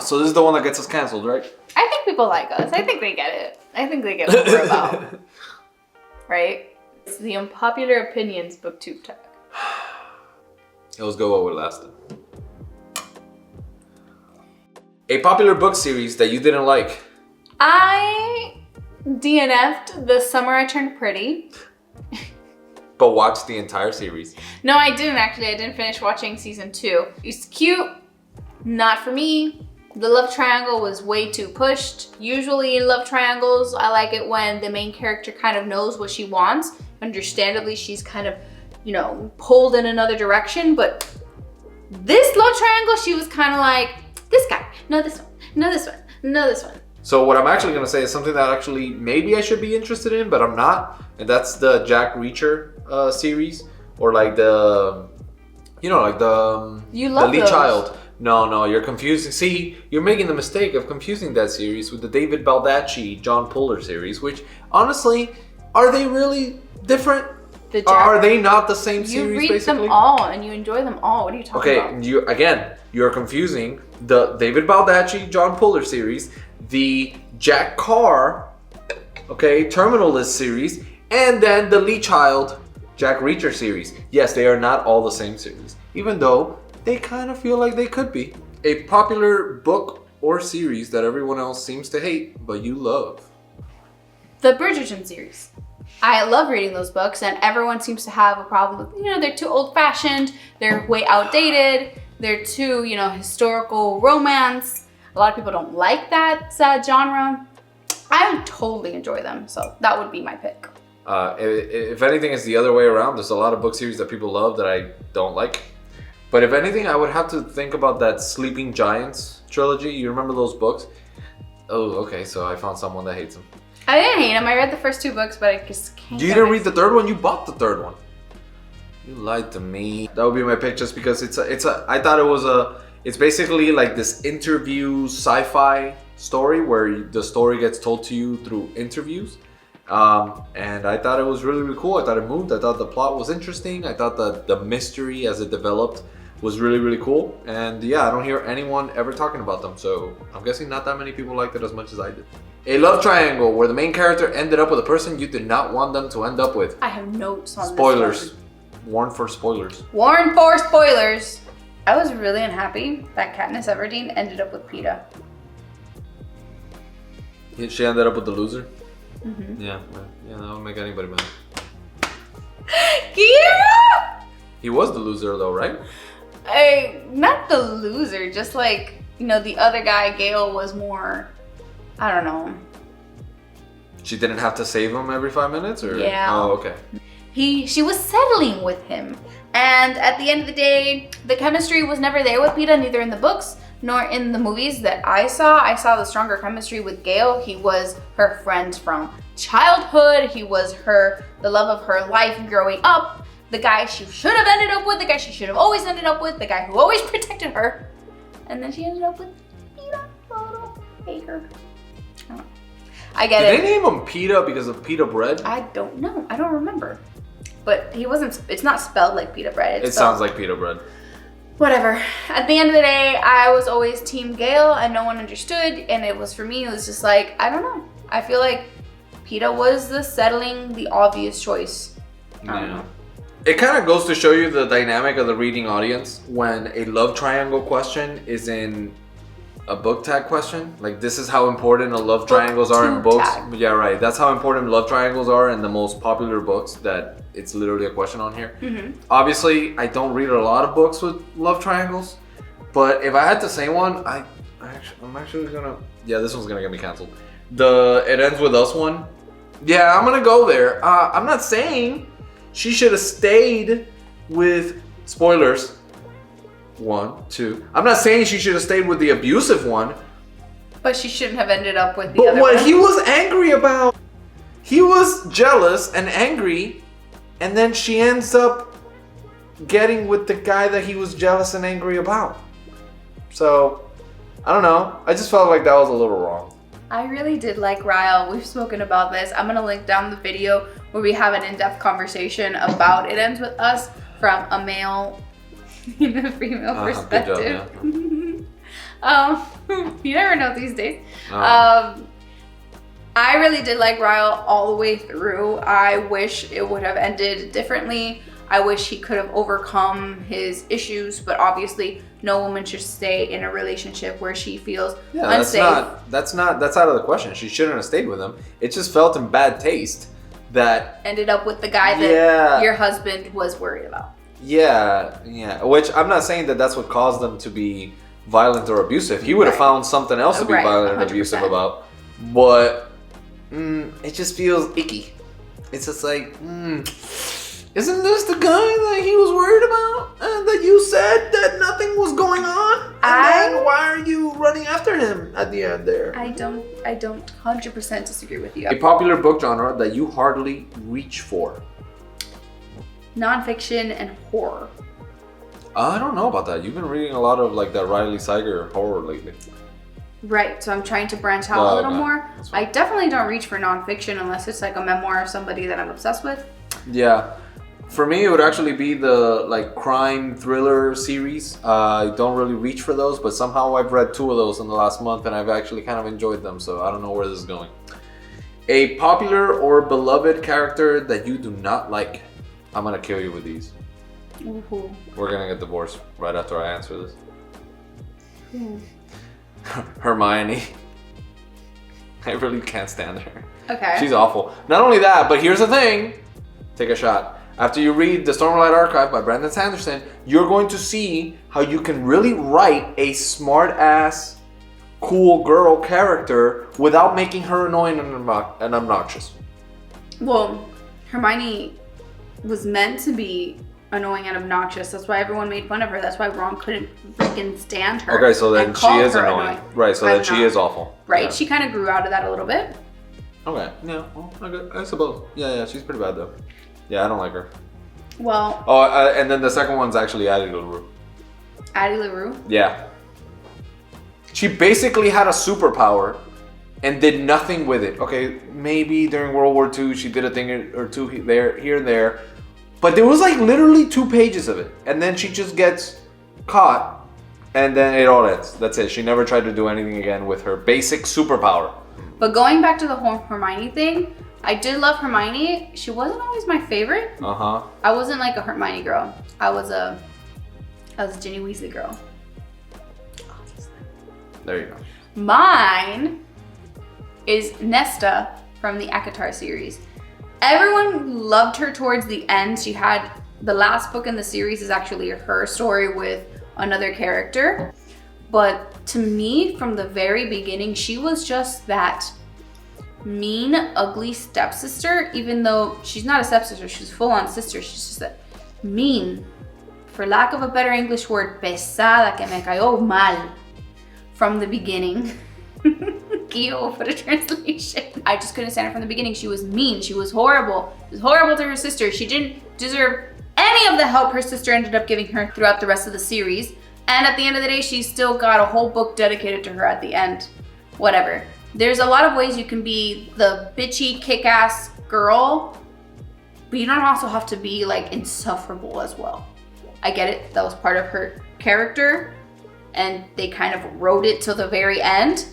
So this is the one that gets us canceled, right? I think people like us. I think they get it. I think they get what we're about. Right? It's the Unpopular Opinions BookTube tag. Let's go over last time. A popular book series that you didn't like. I DNF'd The Summer I Turned Pretty. But watched the entire series. No, I didn't actually. I didn't finish watching season 2. It's cute. Not for me. The love triangle was way too pushed. Usually in love triangles, I like it when the main character kind of knows what she wants. Understandably, she's kind of, you know, pulled in another direction. But this love triangle, she was kind of like, this guy, no this one, no this one, no this one. So what I'm actually going to say is something that actually maybe I should be interested in, but I'm not. And that's the Jack Reacher series. Or like the, you know, like the lead those. child. No, you're confusing. See, you're making the mistake of confusing that series with the David Baldacci, John Puller series, which honestly, are they really different? Are they not the same series, You read basically? them all and you enjoy them all. What are you talking about? Okay, you're confusing the David Baldacci, John Puller series, the Jack Carr, Terminal List series, and then the Lee Child, Jack Reacher series. Yes, they are not all the same series, even though they kind of feel like they could be. A popular book or series that everyone else seems to hate, but you love. The Bridgerton series. I love reading those books, and everyone seems to have a problem with, you know, they're too old-fashioned, they're way outdated, they're too, you know, historical romance. A lot of people don't like that genre. I totally enjoy them, so that would be my pick. If anything, it's the other way around. There's a lot of book series that people love that I don't like. But if anything, I would have to think about that Sleeping Giants trilogy. You remember those books? Oh, okay, so I found someone that hates them. I didn't hate them. I read the first 2 books, but I just can't. You didn't read the third one? You bought the third one. You lied to me. That would be my pick just because I thought it was it's basically like this interview sci-fi story where the story gets told to you through interviews. And I thought it was really, really cool. I thought it moved. I thought the plot was interesting. I thought that the mystery as it developed was really, really cool. And yeah, I don't hear anyone ever talking about them. So I'm guessing not that many people liked it as much as I did. A love triangle where the main character ended up with a person you did not want them to end up with. I have notes on spoilers. This one. Warn for spoilers. Warn for spoilers. I was really unhappy that Katniss Everdeen ended up with Peeta. She ended up with the loser? Mm-hmm. Yeah, that would make anybody mad. Guillermo! He was the loser though, right? Not the loser, just like, you know, the other guy, Gale, was more, I don't know. She didn't have to save him every 5 minutes? Or? Yeah. Oh, okay. She was settling with him. And at the end of the day, the chemistry was never there with Peeta, neither in the books nor in the movies that I saw. I saw the stronger chemistry with Gale. He was her friend from childhood. He was the love of her life growing up. The guy she should have ended up with, the guy she should have always ended up with, the guy who always protected her. And then she ended up with Peeta, the little baker. I get it. Did they name him Peeta because of pita bread? I don't know. I don't remember. But he wasn't, it's not spelled like pita bread. It sounds like pita bread. Whatever. At the end of the day, I was always Team Gale and no one understood. And it was, for me, it was just like, I don't know. I feel like Peeta was the obvious choice. I don't know. It kind of goes to show you the dynamic of the reading audience when a love triangle question is in a book tag question. Like, this is how important a love triangles are in books. Tag. Yeah, right. That's how important love triangles are in the most popular books, that it's literally a question on here. Mm-hmm. Obviously, I don't read a lot of books with love triangles, but if I had to say one, I'm actually gonna, yeah, this one's gonna get me canceled. The It Ends With Us one. Yeah, I'm gonna go there. I'm not saying she should have stayed with, spoilers, 1, 2. I'm not saying she should have stayed with the abusive one. But she shouldn't have ended up with the other one. But what he was angry about, he was jealous and angry, and then she ends up getting with the guy that he was jealous and angry about. So, I don't know. I just felt like that was a little wrong. I really did like Ryle. We've spoken about this. I'm going to link down the video where we have an in-depth conversation about It Ends With Us from a male and a female perspective. Good job, yeah. You never know these days. Oh. I really did like Ryle all the way through. I wish it would have ended differently. I wish he could have overcome his issues, but obviously no woman should stay in a relationship where she feels unsafe. That's out of the question. She shouldn't have stayed with him. It just felt in bad taste that ended up with the guy that your husband was worried about. Yeah. Which I'm not saying that that's what caused them to be violent or abusive. He would have found something else to be violent 100%. And abusive about. But it just feels icky. It's just like, isn't this the guy that he was worried about? And that you said that nothing was going on? And then why are you running after him at the end there? I don't 100% disagree with you. A popular book genre that you hardly reach for. Nonfiction and horror. I don't know about that. You've been reading a lot of like that Riley Sager horror lately. Right, so I'm trying to branch out a little more. I definitely don't reach for nonfiction unless it's like a memoir of somebody that I'm obsessed with. Yeah. For me, it would actually be the like crime thriller series. I don't really reach for those, but somehow I've read 2 of those in the last month and I've actually kind of enjoyed them, so I don't know where this is going. A popular or beloved character that you do not like. I'm gonna kill you with these. Ooh. We're gonna get divorced right after I answer this. Hermione. I really can't stand her. Okay. She's awful. Not only that, but here's the thing. Take a shot. After you read The Stormlight Archive by Brandon Sanderson, you're going to see how you can really write a smart-ass, cool girl character without making her annoying and obnoxious. Well, Hermione was meant to be annoying and obnoxious. That's why everyone made fun of her. That's why Ron couldn't freaking stand her. Okay, so then she is annoying. Right, so then she is awful. Right, yeah. She kind of grew out of that a little bit. Okay, yeah, well, I suppose. Yeah, she's pretty bad though. Yeah, I don't like her. Well. Oh, and then the second one's actually Addie LaRue. Addie LaRue? Yeah. She basically had a superpower and did nothing with it. Okay, maybe during World War II she did a thing or two here and there. But there was like literally 2 pages of it. And then she just gets caught and then it all ends. That's it. She never tried to do anything again with her basic superpower. But going back to the whole Hermione thing, I did love Hermione. She wasn't always my favorite. I wasn't like a Hermione girl. I was a Ginny Weasley girl. There you go. Mine is Nesta from the ACOTAR series. Everyone loved her towards the end. She had the last book in the series is actually her story with another character. But to me, from the very beginning, she was just that mean, ugly stepsister, even though she's not a stepsister, she's full-on sister. She's just that mean, for lack of a better English word, pesada, que me cayó mal from the beginning. Kyo for the translation. I just couldn't stand her from the beginning. She was mean, she was horrible. She was horrible to her sister. She didn't deserve any of the help her sister ended up giving her throughout the rest of the series. And at the end of the day, she still got a whole book dedicated to her at the end. Whatever. There's a lot of ways you can be the bitchy, kick-ass girl, but you don't also have to be like insufferable as well. I get it, that was part of her character, and they kind of wrote it till the very end.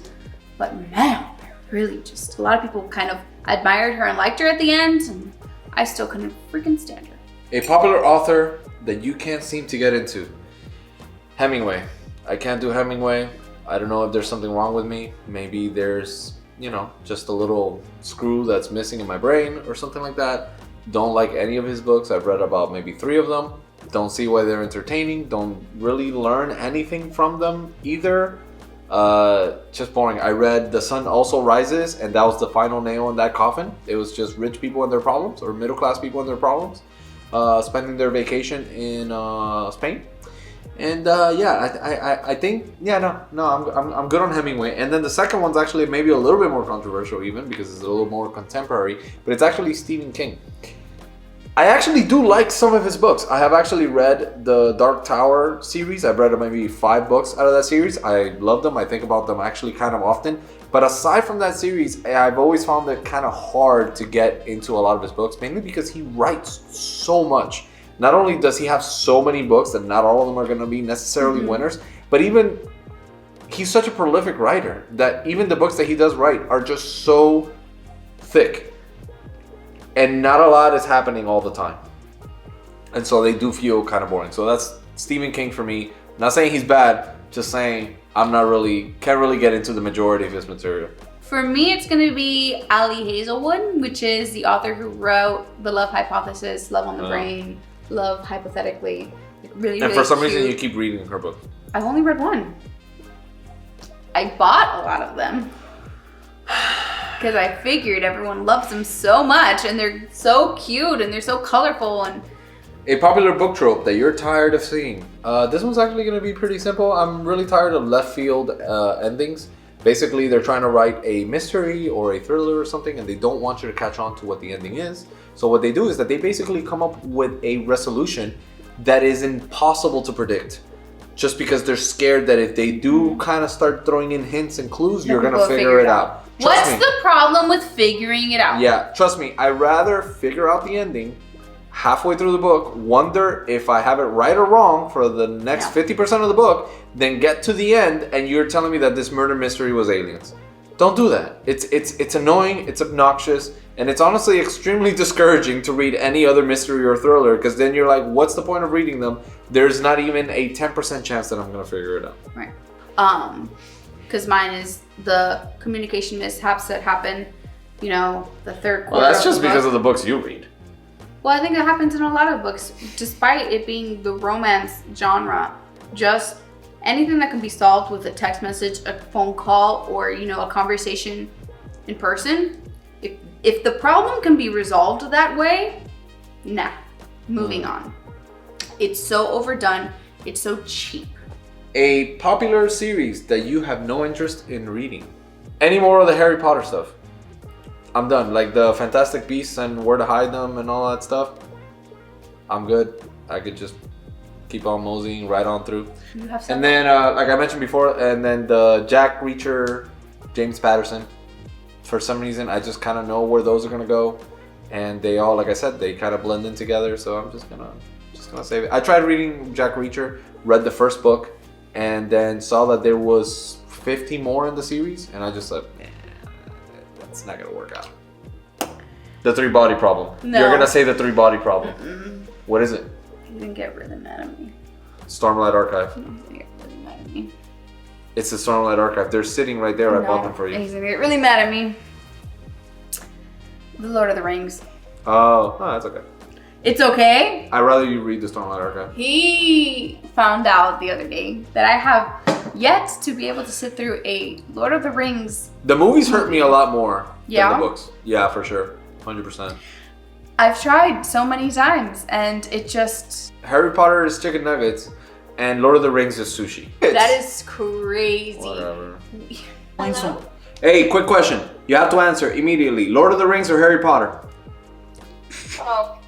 But man, really just, a lot of people kind of admired her and liked her at the end, and I still couldn't freaking stand her. A popular author that you can't seem to get into. Hemingway. I can't do Hemingway. I don't know if there's something wrong with me. Maybe there's, just a little screw that's missing in my brain or something like that. Don't like any of his books. I've read about maybe 3 of them. Don't see why they're entertaining. Don't really learn anything from them either. Just boring. I read The Sun Also Rises, and that was the final nail in that coffin. It was just rich people and their problems, or middle class people and their problems, spending their vacation in Spain. And I think I'm good on Hemingway. And then the second one's actually maybe a little bit more controversial even because it's a little more contemporary, but it's actually Stephen King. I actually do like some of his books. I have actually read the Dark Tower series. I've read maybe 5 books out of that series. I love them. I think about them actually kind of often. But aside from that series, I've always found it kind of hard to get into a lot of his books, mainly because he writes so much. Not only does he have so many books that not all of them are going to be necessarily winners, but even he's such a prolific writer that even the books that he does write are just so thick. And not a lot is happening all the time. And so they do feel kind of boring. So that's Stephen King for me. Not saying he's bad, just saying can't really get into the majority of his material. For me, it's going to be Ali Hazelwood, which is the author who wrote The Love Hypothesis, Love on the Brain, Love Hypothetically. Really, and really for some cute. reason, you keep reading her book. I've only read one. I bought a lot of them because I figured everyone loves them so much, and they're so cute and they're so colorful. And a popular book trope that you're tired of seeing. This one's actually going to be pretty simple. I'm really tired of left field endings. Basically, they're trying to write a mystery or a thriller or something, and they don't want you to catch on to what the ending is. So what they do is that they basically come up with a resolution that is impossible to predict. Just because they're scared that if they do kind of start throwing in hints and clues, you're going to figure it out. What's the problem with figuring it out? Yeah, trust me. I'd rather figure out the ending halfway through the book, wonder if I have it right or wrong for the next 50% of the book, then get to the end and you're telling me that this murder mystery was aliens. Don't do that. It's annoying, it's obnoxious, and it's honestly extremely discouraging to read any other mystery or thriller, because then you're like, what's the point of reading them? There's not even a 10% chance that I'm going to figure it out. Right. Because mine is the communication mishaps that happen, the third quarter. Well, that's just because of the books you read. Well, I think that happens in a lot of books, despite it being the romance genre. Just anything that can be solved with a text message, a phone call, or a conversation in person. If the problem can be resolved that way, moving on. It's so overdone. It's so cheap. A popular series that you have no interest in reading. Any more of the Harry Potter stuff? I'm done. Like the Fantastic Beasts and Where to Hide Them and all that stuff. I'm good. I could just keep on moseying right on through. You have some. And then, like I mentioned before, and then the Jack Reacher, James Patterson. For some reason, I just kind of know where those are gonna go, and they all, like I said, they kind of blend in together. So I'm just gonna save it. I tried reading Jack Reacher, read the first book, and then saw that there was 50 more in the series, and I just said, it's not gonna work out. The 3-body problem. No. You're gonna say the 3-body problem. Mm-mm. What is it? He's gonna get really mad at me. Stormlight Archive. He's gonna get really mad at me. It's the Stormlight Archive. They're sitting right there. I bought them for you. He's gonna get really mad at me. The Lord of the Rings. Oh, that's okay. It's okay. I'd rather you read the Stormlight Archive. He found out the other day that I have yet to be able to sit through a Lord of the Rings. The movies hurt me a lot more than the books. Yeah, for sure. 100%. I've tried so many times and it just... Harry Potter is chicken nuggets and Lord of the Rings is sushi. That is crazy. Whatever. Hello? Hey, quick question. You have to answer immediately. Lord of the Rings or Harry Potter? Oh.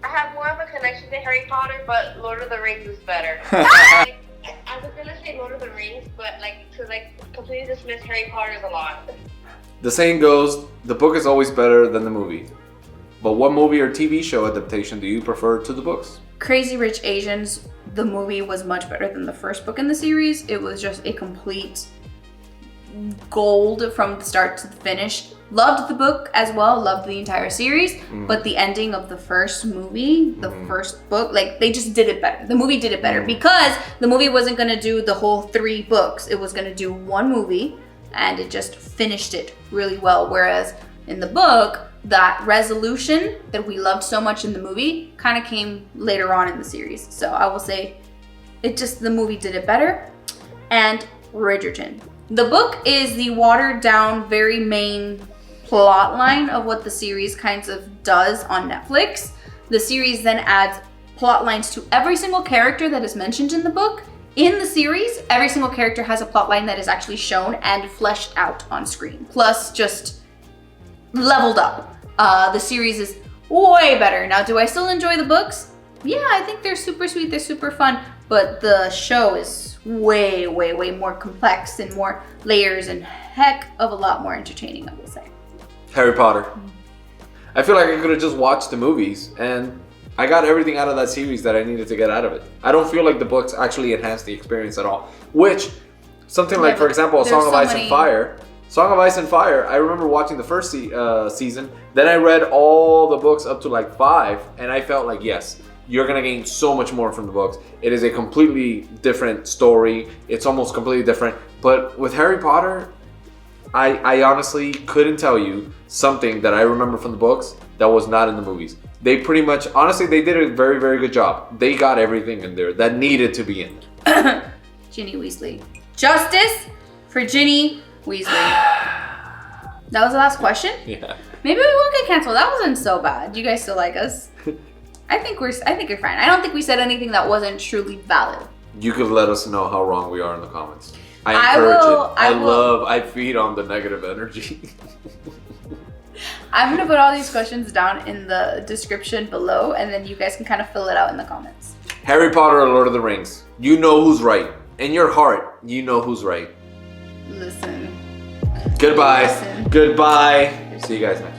I have more of a connection to Harry Potter, but Lord of the Rings is better. I was gonna say Lord of the Rings, but to completely dismiss Harry Potter is a lot. The saying goes, the book is always better than the movie. But what movie or TV show adaptation do you prefer to the books? Crazy Rich Asians, the movie was much better than the first book in the series. It was just a complete gold from the start to the finish. Loved the book as well, loved the entire series, but the ending of the first movie, the first book, they just did it better. The movie did it better because the movie wasn't gonna do the whole 3 books. It was gonna do 1 movie and it just finished it really well. Whereas in the book, that resolution that we loved so much in the movie kind of came later on in the series. So I will say the movie did it better. And Bridgerton. The book is the watered down, very main plot line of what the series kind of does on Netflix. The series then adds plot lines to every single character that is mentioned in the book. In the series, every single character has a plot line that is actually shown and fleshed out on screen. Plus, just leveled up. The series is way better. Now, do I still enjoy the books? Yeah, I think they're super sweet, they're super fun, but the show is way, way, way more complex and more layers and heck of a lot more entertaining, I will say. Harry Potter. I feel like I could have just watched the movies and I got everything out of that series that I needed to get out of it. I don't feel like the books actually enhance the experience at all. Which, something like, for example, Song of Ice and Fire. Song of Ice and Fire, I remember watching the first season, then I read all the books up to like 5, and I felt like, yes, you're gonna gain so much more from the books. It is a completely different story. It's almost completely different. But with Harry Potter, I honestly couldn't tell you something that I remember from the books that was not in the movies. They pretty much, honestly, they did a very, very good job. They got everything in there that needed to be in. Ginny Weasley. Justice for Ginny Weasley. That was the last question? Yeah. Maybe we won't get canceled. That wasn't so bad. You guys still like us? I think you're fine. I don't think we said anything that wasn't truly valid. You could let us know how wrong we are in the comments. I encourage it. I feed on the negative energy. I'm gonna put all these questions down in the description below, and then you guys can kind of fill it out in the comments. Harry Potter or Lord of the Rings? You know who's right. In your heart, you know who's right. Listen. Goodbye. Listen. Goodbye. See you guys next time.